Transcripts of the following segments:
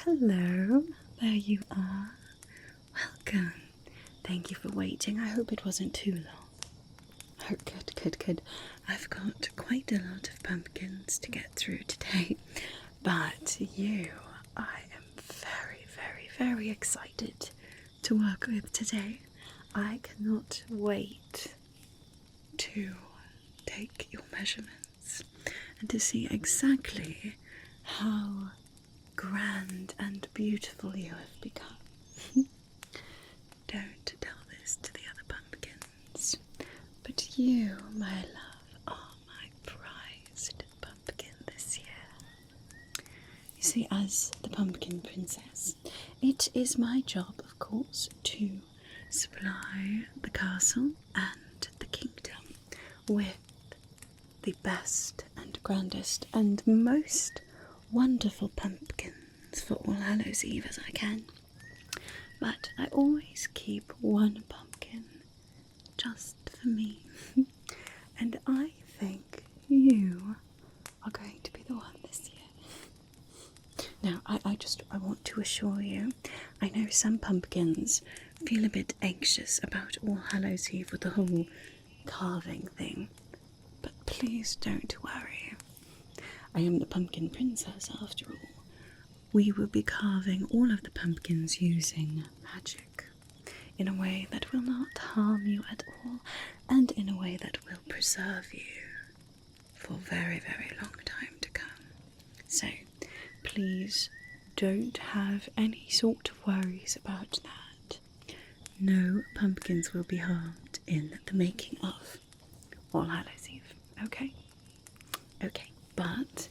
hello. There you are. Welcome. Thank you for waiting. I hope it wasn't too long. Oh, good. I've got quite a lot of pumpkins to get through today, but I am very excited to work with today. I cannot wait to take your measurements and to see exactly how grand and beautiful you have become. Don't tell this to the other pumpkins, but you, my love, are my prized pumpkin this year. You see, as the pumpkin princess, it is my job, of course, to supply the castle and the kingdom with the best and grandest and most wonderful pumpkins for All Hallows Eve as I can. But I always keep one pumpkin just for me. And I think you are going to be the one this year. Now, I want to assure you, I know some pumpkins feel a bit anxious about All Hallows Eve with the whole carving thing. But please don't worry. I am the pumpkin princess after all. We will be carving all of the pumpkins using magic, in a way that will not harm you at all, and in a way that will preserve you for a very long time to come. So, please don't have any sort of worries about that. No pumpkins will be harmed in the making of All Hallows Eve, okay? Okay, but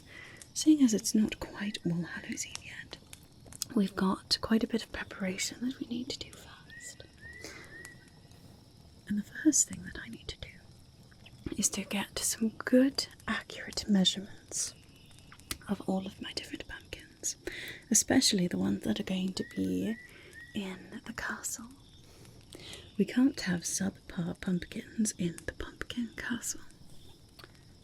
seeing as it's not quite All Hallows Eve yet, we've got quite a bit of preparation that we need to do first. And the first thing that I need to do is to get some good, accurate measurements of all of my different pumpkins, especially the ones that are going to be in the castle. We can't have subpar pumpkins in the pumpkin castle.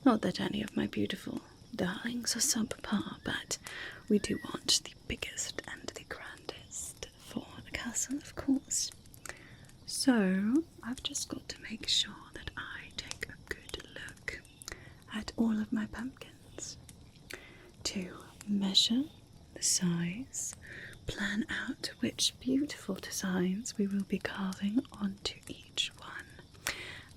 Not that any of my beautiful darlings are subpar, but we do want the biggest and the grandest for the castle, of course. So I've just got to make sure that I take a good look at all of my pumpkins to measure the size, plan out which beautiful designs we will be carving onto each one,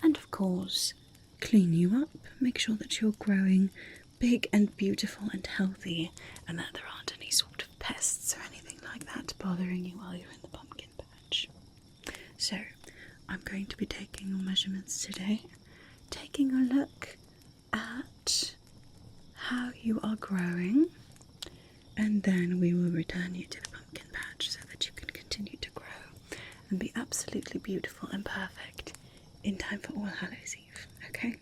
and of course clean you up, make sure that you're growing big and beautiful and healthy, and that there aren't any sort of pests or anything like that bothering you while you're in the pumpkin patch. So, I'm going to be taking your measurements today, taking a look at how you are growing, and then we will return you to the pumpkin patch so that you can continue to grow and be absolutely beautiful and perfect in time for All Hallows Eve, okay?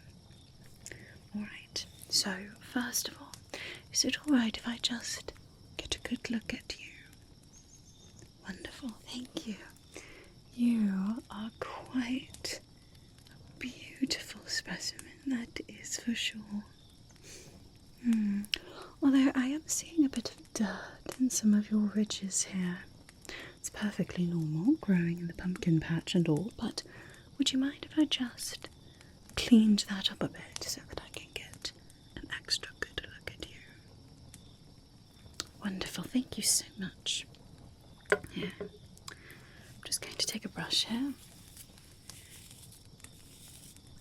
Alright, so first of all, is it alright if I just get a good look at you? Wonderful, thank you. You are quite a beautiful specimen, that is for sure. Although I am seeing a bit of dirt in some of your ridges here. It's perfectly normal, growing in the pumpkin patch and all, but would you mind if I just cleaned that up a bit so that I can get an extra good look at you? Wonderful, thank you so much. Yeah. I'm just going to take a brush here.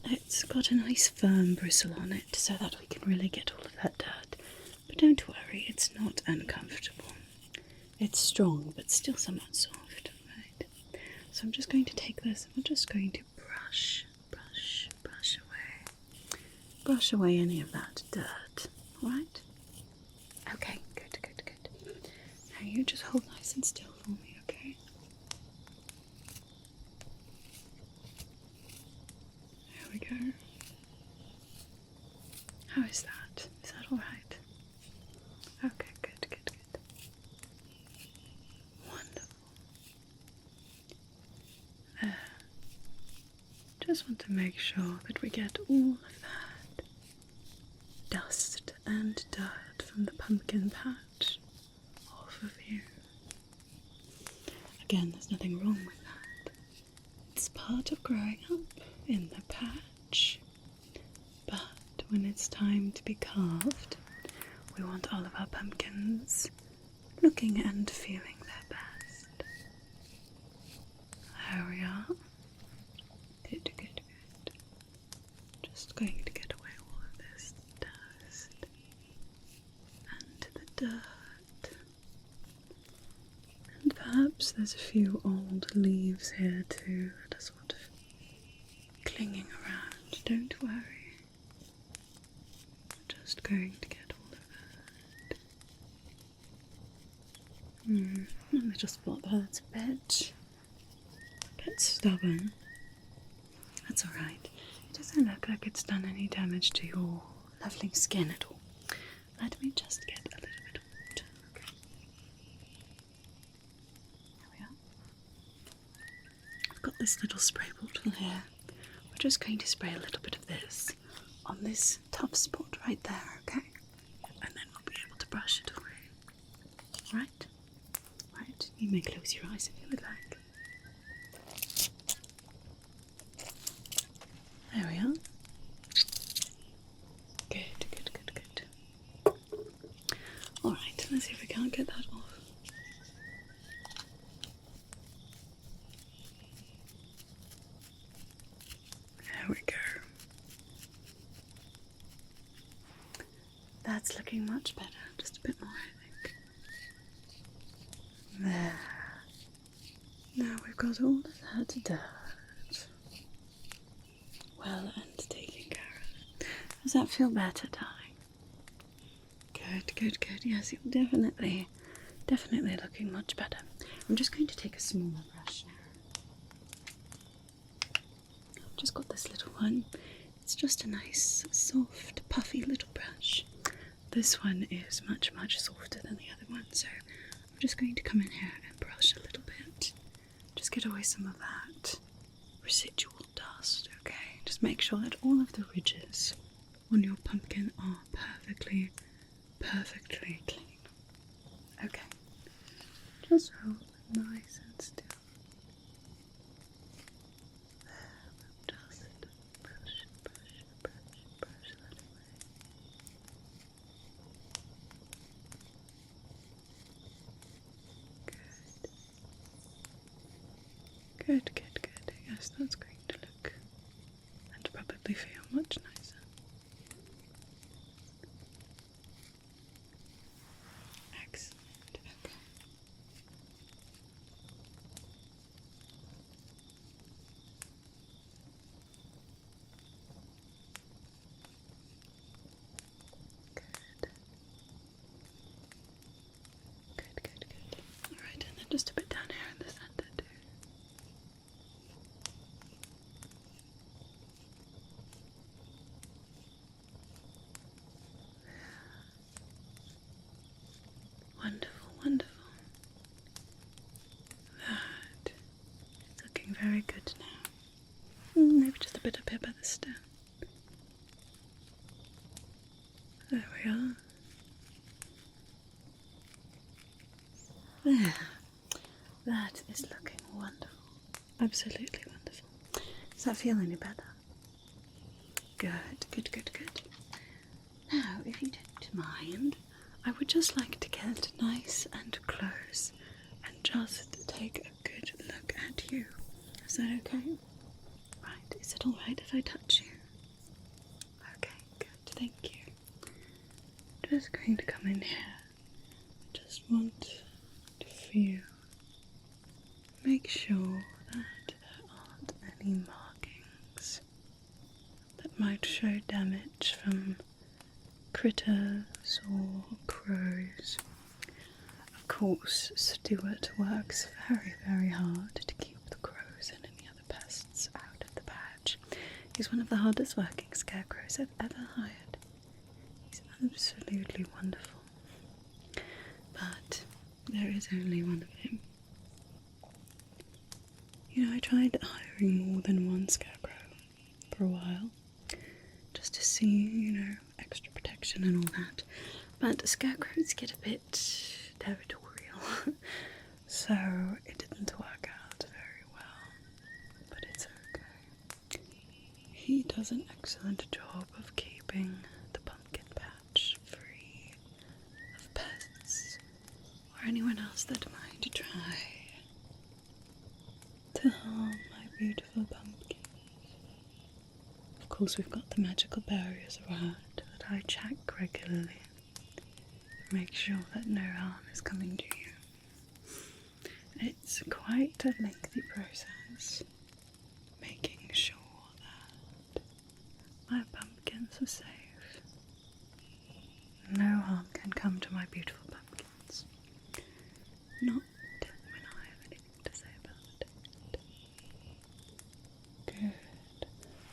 It's got a nice firm bristle on it so that we can really get all of that dirt. But don't worry, it's not uncomfortable. It's strong, but still somewhat soft, right? So I'm just going to take this and we're just going to brush away. Brush away any of that dirt, alright? Okay, good. Now you just hold nice and still for me, okay? There we go. How is that? Is that alright? Okay, good. Wonderful. There. Just want to make sure that we get all of that dust and dirt from the pumpkin patch off of you. again, there's nothing wrong with that. It's part of growing up in the patch. But when it's time to be carved, we want all of our pumpkins looking and feeling their best. There we are. Good, good, good. Just going to get away all of this dust and the dirt. And perhaps there's a few old leaves here too that are sort of clinging around. Don't worry. We're just going to get all of that. A little spot there that's a bit stubborn. That's alright. It doesn't look like it's done any damage to your lovely skin at all. Let me just get a little bit of water. Okay. There we are. I've got this little spray bottle here. We're just going to spray a little bit of this on this tough spot right there, okay? And then we'll be able to brush it away. Right? Right. You may close your eyes if you would like. There we are. Good, good, good, good. Alright, let's see if we can't get that off. There we go. That's looking much better. Just a bit more, I think. There. Now we've got all of that dirt well and taken care of. Does that feel better, darling? Good, good, good. Yes, you're definitely looking much better. I'm just going to take a smaller brush now. I've just got this little one. It's just a nice, soft, puffy little brush. This one is much, much softer than the other one, so I'm just going to come in here and brush a little bit. Just get away some of that residual dust, okay? Just make sure that all of the ridges on your pumpkin are perfectly clean. Okay. Just hold nice and still. There, just brush that away. Good. Good, good, good. Yes, that's going to look and probably feel much nicer. Excellent. Okay. Good. Alright, and then just a bit down here in the center too. Wonderful, wonderful. That is looking very good now. Maybe just a bit up here by the stem. There we are. There. That is looking wonderful. Absolutely wonderful. Does that feel any better? Good, good, good, good. Now, if you don't mind, I would just like to get nice and close and just take a good look at you. Is that okay? Right, is it alright if I touch you? Okay, good, thank you. Just going to come in here. Just want to feel. Make sure that there aren't any markings that might show damage from critters or crows. Of course, Stuart works very, very hard to keep the crows and any other pests out of the patch. He's one of the hardest working scarecrows I've ever hired. He's absolutely wonderful. But there is only one of him. You know, I tried hiring more than one scarecrow for a while, just to see, you know, extra protection and all that. But scarecrows get a bit territorial. So it didn't work out very well, but it's okay. He does an excellent job of keeping the pumpkin patch free of pests or anyone else that might try to harm my beautiful pumpkins. Of course, we've got the magical barriers around that I check regularly. Make sure that no harm is coming to you. It's quite a lengthy process, making sure that my pumpkins are safe. No harm can come to my beautiful pumpkins. Not when I have anything to say about it. Good.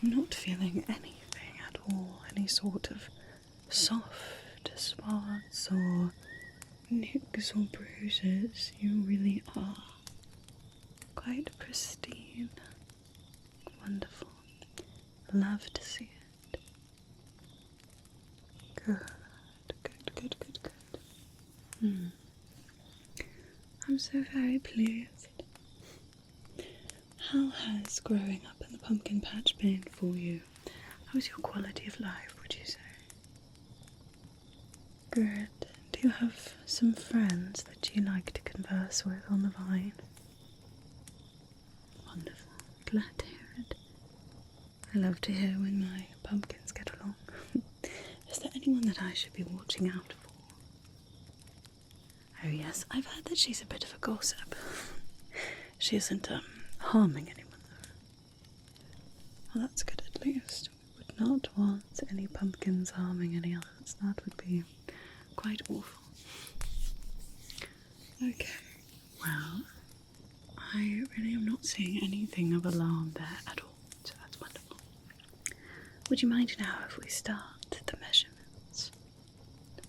I'm not feeling anything at all, any sort of soft spots or nicks or bruises. You really are quite pristine. Wonderful. Love to see it. Good. I'm so very pleased. How has growing up in the pumpkin patch been for you? How's your quality of life, would you say? Good. Do you have some friends that you like to converse with on the vine? Wonderful. Glad to hear it. I love to hear when my pumpkins get along. Is there anyone that I should be watching out for? Oh yes, I've heard that she's a bit of a gossip. She isn't harming anyone though. Well, that's good at least. We would not want any pumpkins harming any others. That would be quite awful. Okay, well, I really am not seeing anything of alarm there at all, so that's wonderful. Would you mind now if we start the measurements?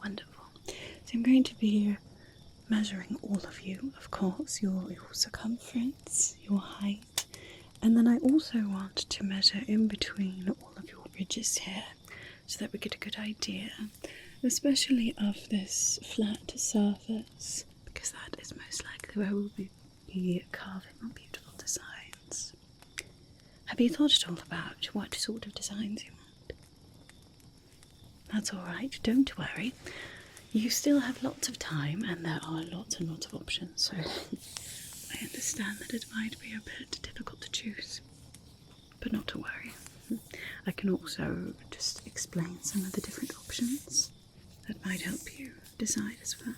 Wonderful. So I'm going to be measuring all of you, of course, your circumference, your height, and then I also want to measure in between all of your ridges here so that we get a good idea, especially of this flat surface, because that is most likely where we'll be carving our beautiful designs. Have you thought at all about what sort of designs you want? That's alright, don't worry. You still have lots of time and there are lots and lots of options, so I understand that it might be a bit difficult to choose, but not to worry. I can also just explain some of the different options that might help you decide as well.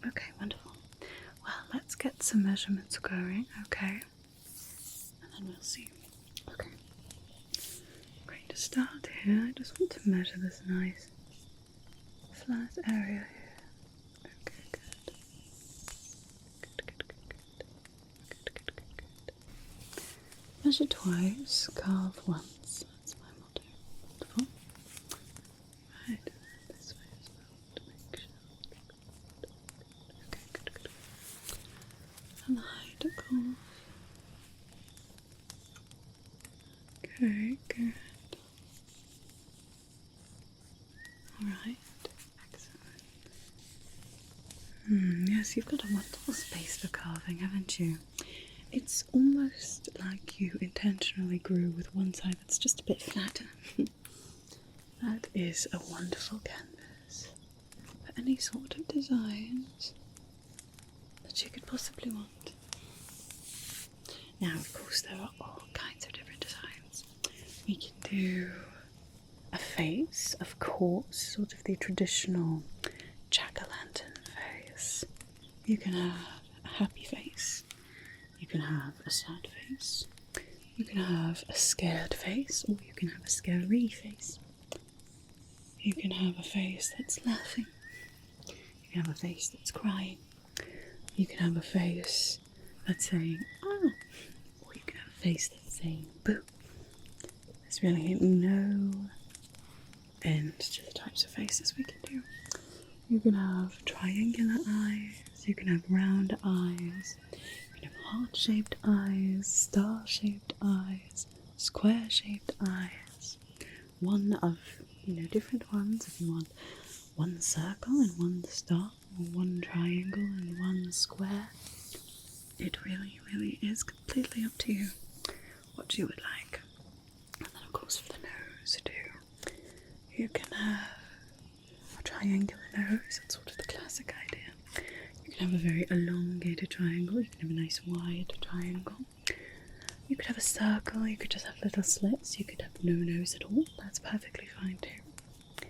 Okay, wonderful. Well, let's get some measurements going, okay? And then we'll see. Okay. I'm going to start here. I just want to measure this nice flat area here. Okay, good. Measure twice, carve once. That's my motto. Wonderful. Right, this way as well to make sure. Okay, good. And the height, of course. Okay, good. Alright, excellent. Yes, you've got a wonderful space for carving, haven't you? It's almost like you intentionally grew with one side that's just a bit flatter. That is a wonderful canvas for any sort of designs that you could possibly want. Now, of course, there are all kinds of different designs. We can do a face, of course, sort of the traditional jack-o'-lantern face. You can have a happy face. You can have a sad face. You can have a scared face, or you can have a scary face. You can have a face that's laughing. You can have a face that's crying. You can have a face that's saying, ah, or you can have a face that's saying, boo. There's really no end to the types of faces we can do. You can have triangular eyes, you can have round eyes, you can have heart-shaped eyes, star-shaped eyes, square-shaped eyes. One of, different ones if you want one circle and one star, or one triangle and one square. It really, really is completely up to you what you would like. And then of course for the nose too, you can have a triangular nose. That's sort of the classic idea. You can have a very elongated triangle, you can have a nice wide triangle. You could have a circle, you could just have little slits, you could have no nose at all, that's perfectly fine too.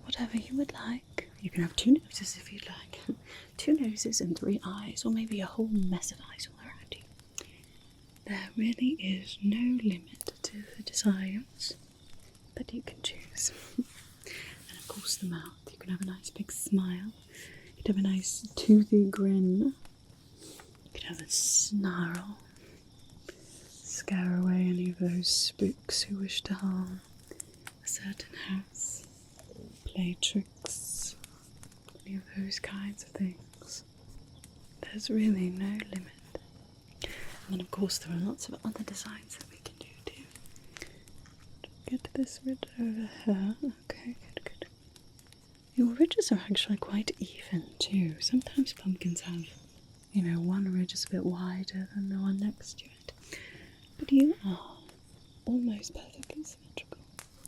Whatever you would like. You can have 2 noses if you'd like. 2 noses and 3 eyes, or maybe a whole mess of eyes all around you. There really is no limit to the designs that you can choose. And of course the mouth, you can have a nice big smile, you could have a nice toothy grin, you could have a snarl, scare away any of those spooks who wish to harm a certain house, play tricks, any of those kinds of things. There's really no limit. And then of course there are lots of other designs that we can do too. Get this ridge over here. Okay, good. Your ridges are actually quite even too. Sometimes pumpkins have, one ridge is a bit wider than the one next to it. But you are almost perfectly symmetrical.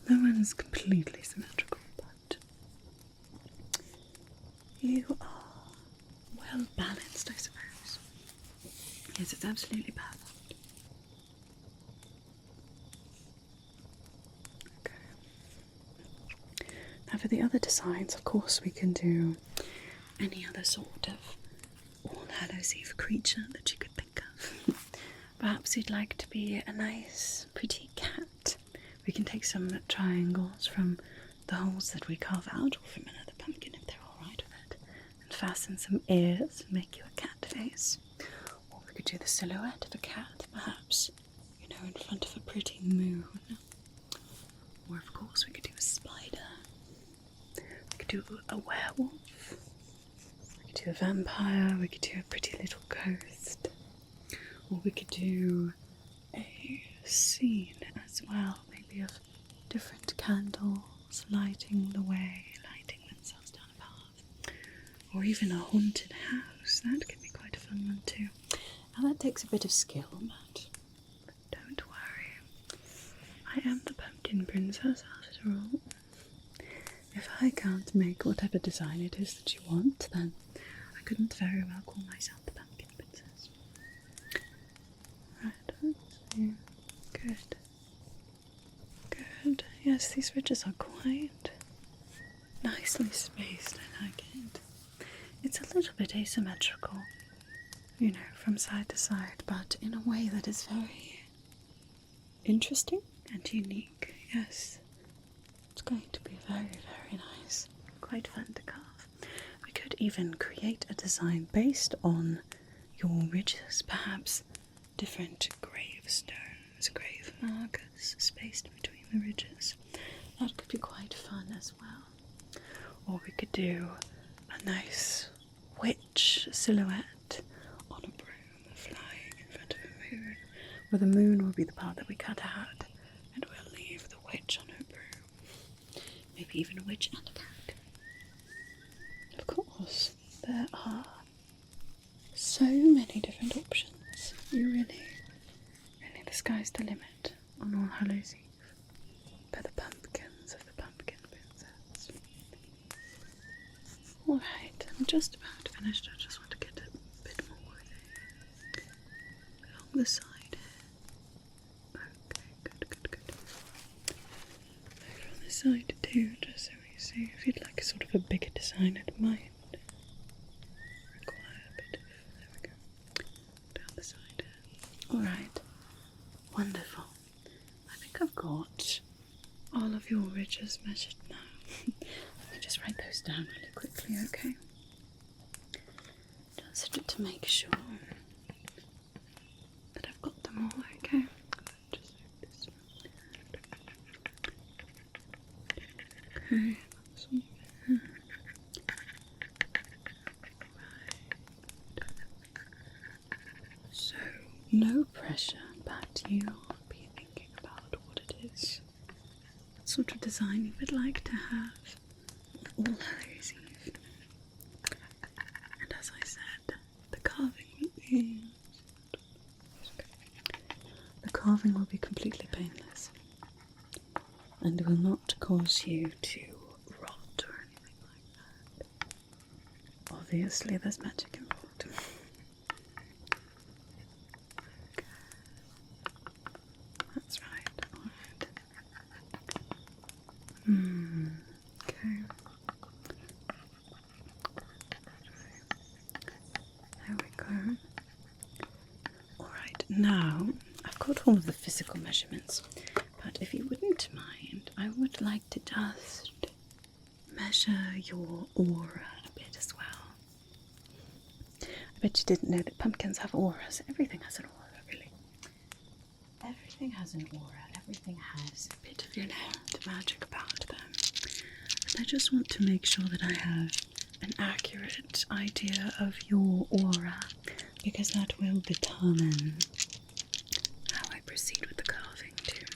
No one's completely symmetrical, but you are well balanced, I suppose. Yes, it's absolutely perfect. Okay. Now for the other designs, of course, we can do any other sort of All Hallows Eve creature that you could think of. Perhaps you'd like to be a nice, pretty cat. We can take some triangles from the holes that we carve out, or from another pumpkin if they're alright with it, and fasten some ears and make you a cat face. Or we could do the silhouette of a cat, perhaps, in front of a pretty moon. Or of course we could do a spider. We could do a werewolf. We could do a vampire. We could do a pretty little ghost. Or we could do a scene as well, maybe of different candles lighting the way, lighting themselves down a path. Or even a haunted house, that can be quite a fun one too. Now that takes a bit of skill, but don't worry. I am the pumpkin princess after all. If I can't make whatever design it is that you want, then I couldn't very well call myself the pumpkin princess. Right, let's see. Good. Good. Yes, these ridges are quite nicely spaced, I like it. It's a little bit asymmetrical, from side to side, but in a way that is very interesting and unique. Yes, it's going to be very, very nice. Quite fun to carve. We could even create a design based on your ridges, perhaps different gravestones, grave markers spaced between the ridges. That could be quite fun as well. Or we could do a nice witch silhouette on a broom flying in front of a moon, where the moon will be the part that we cut out, and we'll leave the witch on her broom. Maybe even a witch and a cat. Of course, there are so many different options. You really, the sky's the limit on All Hallows Eve for the pumpkins of the Pumpkin Princess. Alright, I'm just about finished. I just want to get a bit more along the side here. Okay, good. Over on this side too, just so we see. If you'd like a sort of a bigger design, it might require a bit of, there we go, down the side here. Alright, wonderful. I think I've got all of your ridges measured now. Let me just write those down really quickly, okay? Just to make sure that I've got them all, okay? Just like this one. Okay, this one over here. Right. So, no pressure, but you'll be thinking about what it is, what sort of design you would like to have. All Hallows Eve. And as I said, the carving will be completely painless and will not cause you to rot or anything like that. Obviously, there's magic involved. Okay. That's right. Alright. Okay. There we go. Alright, now I've got all of the physical measurements, but if you wouldn't mind, I would like to just measure your aura a bit as well. I bet you didn't know that pumpkins have auras. Everything has an aura, really. Everything has an aura. Everything has a bit of inherent magic about them. And I just want to make sure that I have an accurate idea of your aura, because that will determine how I proceed with the carving too.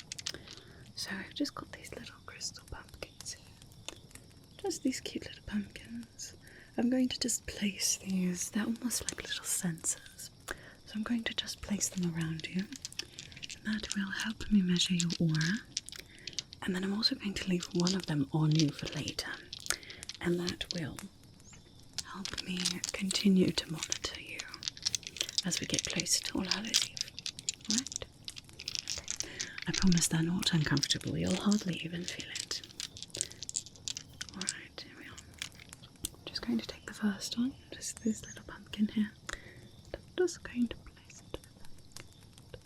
So I've just got these little crystal pumpkins here. Just these cute little pumpkins. I'm going to just place these, they're almost like little sensors. So I'm going to just place them around you. And that will help me measure your aura. And then I'm also going to leave one of them on you for later. And that will help me continue to monitor you as we get closer to All Hallows Eve. Alright? I promise they're not uncomfortable. You'll hardly even feel it. Alright, here we are. I'm just going to take the first one. Just this little pumpkin here. I'm just going to place it.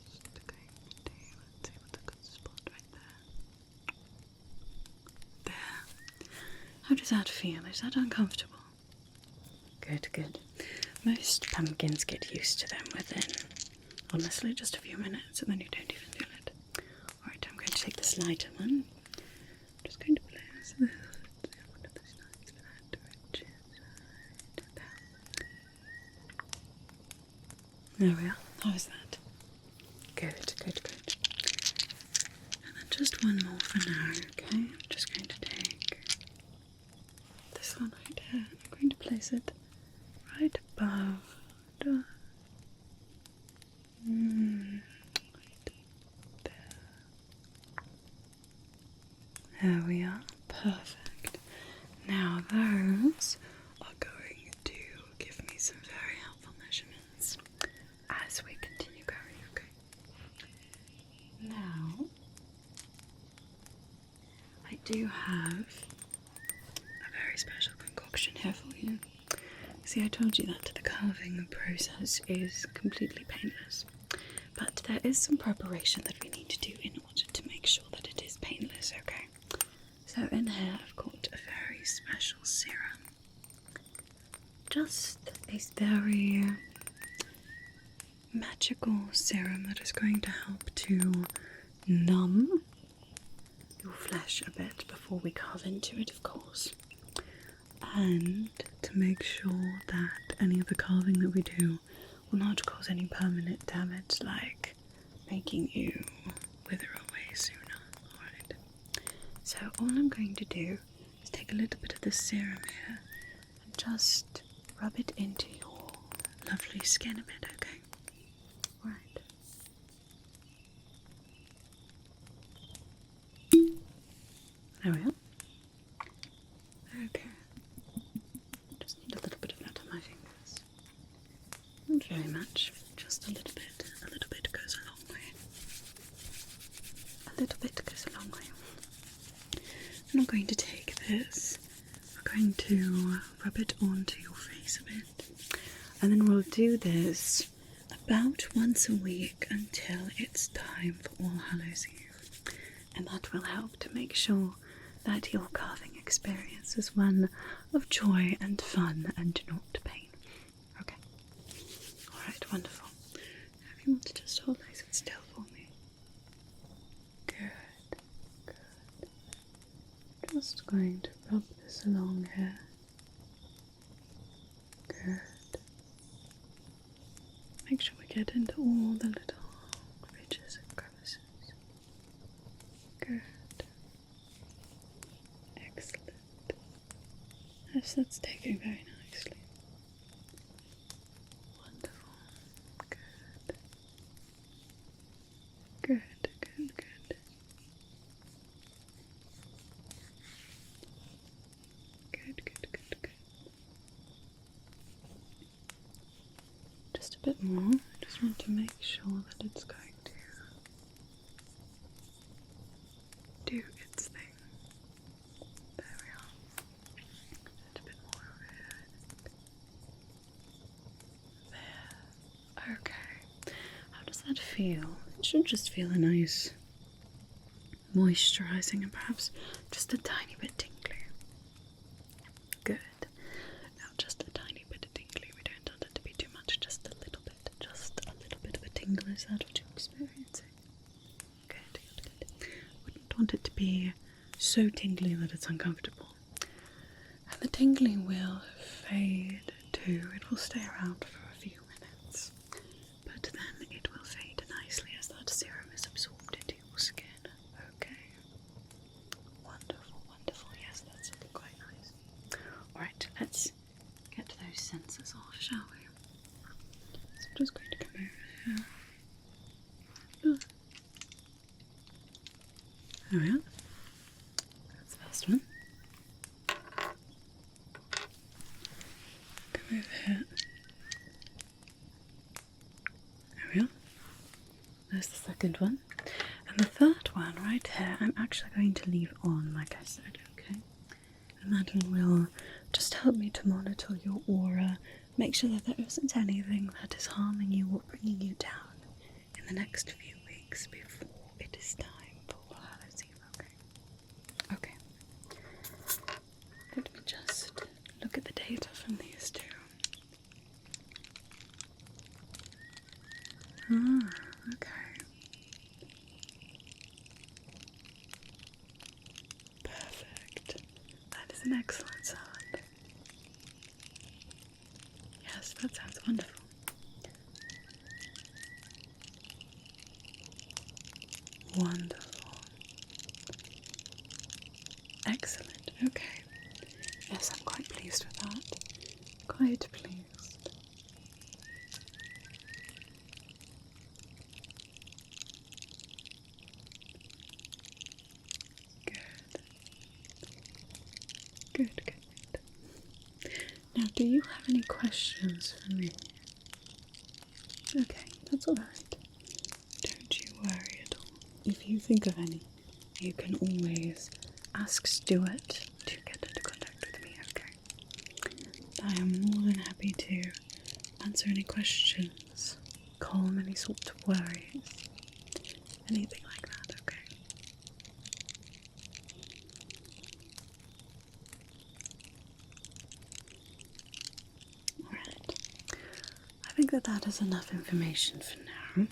Just going to, let's see what's a good spot right there. There. How does that feel? Is that uncomfortable? Good, good. Most pumpkins get used to them within, honestly, just a few minutes, and then you don't even feel it. Alright, I'm going to take this lighter one. I'm just going to place this. One of those lights for that direction. There we are. How is that? Good, good, good. And then just one more for now, okay? I'm just going to take this one right here. I'm going to place it right above. Right there. There we are. Perfect. Now those are going to give me some very helpful measurements as we continue going, okay? Now, I do have a very special concoction here for you. See, I told you that the carving process is completely painless, but there is some preparation that we need to do in order to make sure that it is painless, okay? So in here I've got a very special serum. Just a very magical serum that is going to help to numb your flesh a bit before we carve into it, of course. And to make sure that any of the carving that we do will not cause any permanent damage, like making you wither away sooner. Alright. So all I'm going to do is take a little bit of this serum here and just rub it into your lovely skin a bit, okay? Alright. There we are. Okay. Just need a little bit of that on my fingers. Not very much, just a little bit. A little bit goes a long way. A little bit goes a long way. And I'm going to take this, we're going to rub it onto your face a bit. And then we'll do this about once a week until it's time for All Hallows Eve. And that will help to make sure that your carving experience is one of joy and fun and not pain. Okay. Alright, wonderful. Now if you want to just hold nice and still for me. Good. Good. Just going to rub this along here. Good. Make sure we get into all the little ridges and crevices. Good. Excellent. Yes, that's taken very nicely. Wonderful. Good. Good, good, good. Good, good, good, good. Just a bit more. I just want to make sure that it's going to do its thing. There we are. Just a bit more over here. There. Okay. How does that feel? It should just feel a nice moisturising and perhaps just a tiny bit tingly. Good. Now just a tiny bit of tingly. We don't want it to be too much, just a little bit. Just a little bit of a tingle. Is that what you're experiencing? Good, good, good. Wouldn't want it to be so tingly that it's uncomfortable. And the tingling will fade too. It will stay around for a few minutes. But then it will fade nicely as that serum is absorbed into your skin. Okay. Wonderful, wonderful. Yes, that's looking quite nice. Alright, let's get those sensors off, shall we? So I'm just going to come over here. There we are. That's the first one. Come over here. There we are. There's the second one. And the third one right here, I'm actually going to leave on, like I said, okay? And that one will just help me to monitor your aura, make sure that there isn't anything that is harming you or bringing you down in the next few weeks before it is time for Hallow's Eve, okay? Okay. Let me just look at the data from these two. Ah, okay. Perfect. That is an excellent sound. Yes, that sounds wonderful. Wonderful. Excellent. Okay. Yes, I'm quite pleased with that. Quite pleased. Good. Good, good. Now, do you have any questions for me? Okay, that's alright. Don't you worry at all. If you think of any, you can always ask Stuart to get into contact with me, okay? I am more than happy to answer any questions, calm any sort of worries, anything like that, okay? Alright. I think that is enough information for now.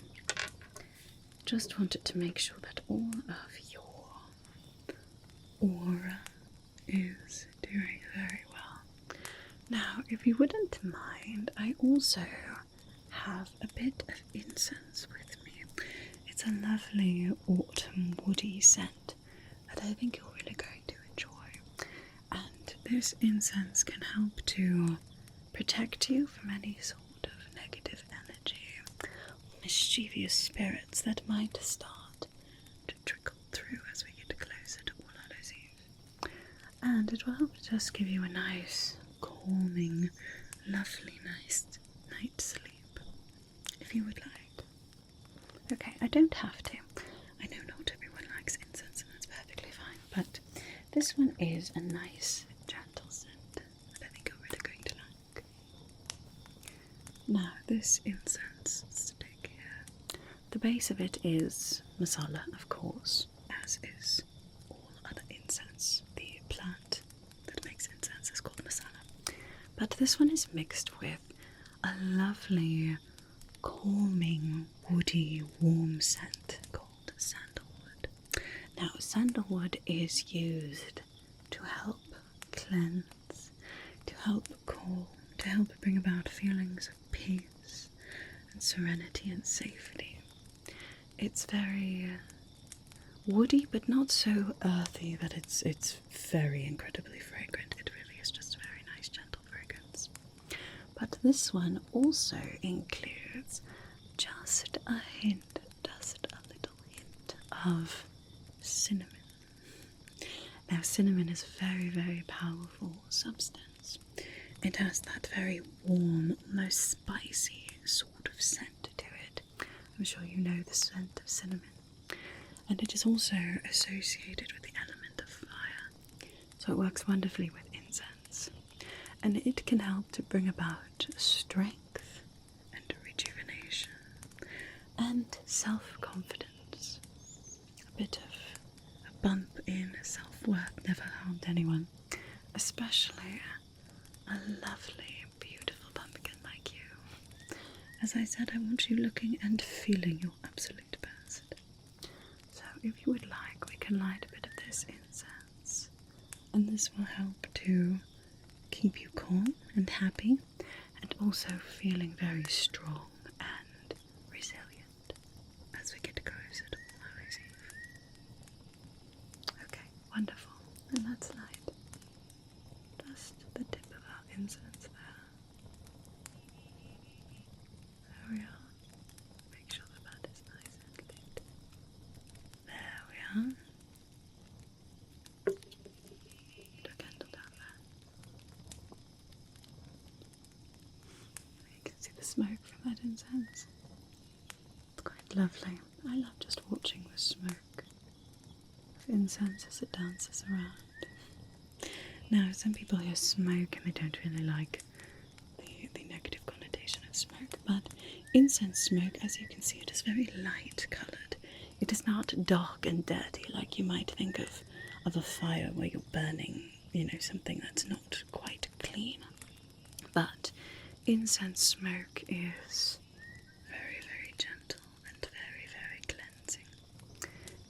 Just wanted to make sure that all of your aura is doing very well. Now, if you wouldn't mind, I also have a bit of incense with me. It's a lovely autumn woody scent that I think you're really going to enjoy. And this incense can help to protect you from any sort of negative energy, mischievous spirits that might start to trickle through as we get closer to All Hallows Eve. And it will help to just give you a nice, calming, lovely, nice night's sleep, if you would like. Okay, I don't have to. I know not everyone likes incense, and that's perfectly fine, but this one is a nice, gentle scent that I think you're really going to like. Now, this incense stick here, the base of it is masala, of course, as is all other incense. The plant that makes incense is called masala. But this one is mixed with a lovely, calming, woody, warm scent called sandalwood. Now, sandalwood is used to help cleanse, to help calm, to help bring about feelings of peace and serenity and safety. It's very woody, but not so earthy that it's very incredibly fragrant. It really is just very But this one also includes just a hint, just a little hint of cinnamon. Now, cinnamon is a very, very powerful substance. It has that very warm, almost spicy sort of scent to it. I'm sure you know the scent of cinnamon. And it is also associated with the element of fire, so it works wonderfully with incense. And it can help to bring about strength and rejuvenation and self-confidence. A bit of a bump in self-worth never harmed anyone, especially a lovely, beautiful pumpkin like you. As I said, I want you looking and feeling your absolute best. So if you would like, we can light a bit of this incense, and this will help to keep you calm and happy, and also feeling very strong and resilient as we get closer to All Hallows Eve. Okay, wonderful. And let's light just the tip of our incense there. There we are. Make sure that is nice and lit. There we are. Put a candle down there. You can see the smoke from that incense. It's quite lovely. I love just watching the smoke of incense as it dances around. Now, some people hear smoke and they don't really like the negative connotation of smoke, but incense smoke, as you can see, it is very light coloured. It is not dark and dirty like you might think of a fire where you're burning, something that's not quite clean. But incense smoke is very, very gentle and very, very cleansing.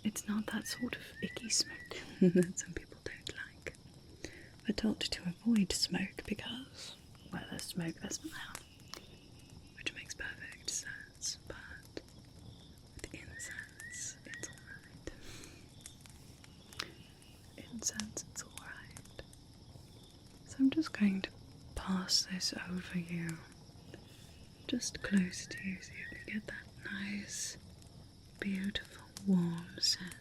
It's not that sort of icky smoke that some people don't like. We're told to avoid smoke because, well, there's smoke, there's fire, which makes perfect sense, but with incense, it's alright. Incense, it's alright. So I'm just going to pass this over you, just close to you so you can get that nice, beautiful, warm scent.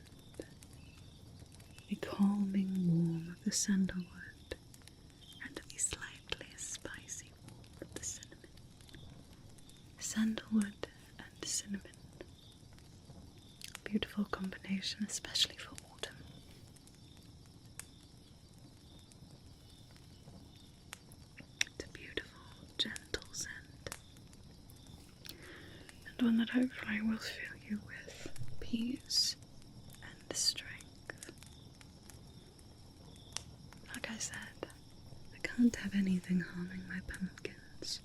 The calming warmth of the sandalwood and the slightly spicy warmth of the cinnamon. Sandalwood and cinnamon. Beautiful combination, especially for autumn. It's a beautiful, gentle scent. And one that hopefully will fill you with peace and strength. Like I said, I can't have anything harming my pumpkins,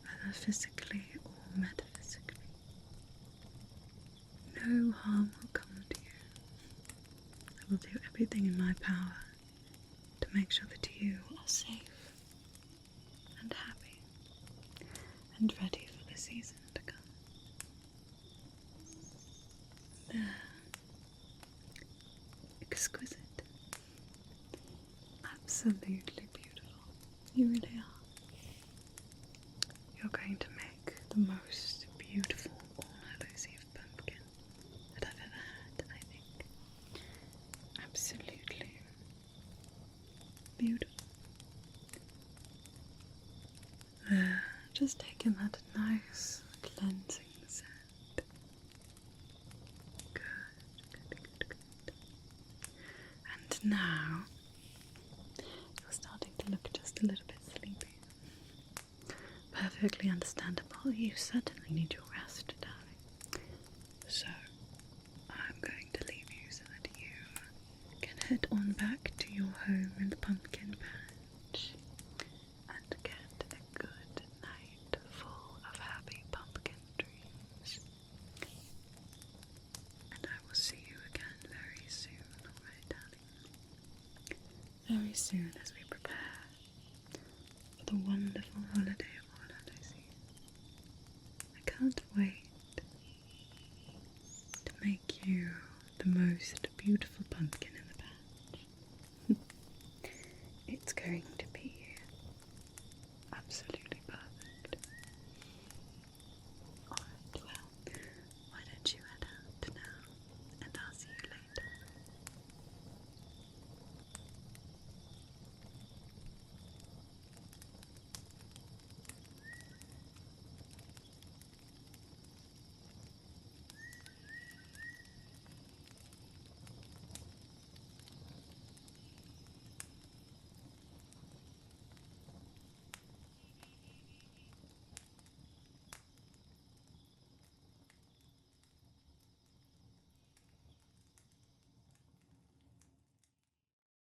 whether physically or metaphysically. No harm will come to you. I will do everything in my power to make sure that you are safe and happy and ready for the season to come. There. Exquisite. Absolutely beautiful. You really are. You're going to make the most beautiful All Hallows Eve pumpkin that I've ever had, I think. Absolutely beautiful. There, just taking that nice cleansing scent. Good, good, good, good. And now you're starting to look just a little bit sleepy. Perfectly understandable. You certainly need your rest, darling. So, I'm going to leave you so that you can head on back to your home in the pumpkin patch and get a good night full of happy pumpkin dreams. And I will see you again very soon, alright, darling? Very soon as we prepare for the wonderful holiday of All Hallows Eve. I can't wait to make you the most beautiful pumpkin in the patch. It's going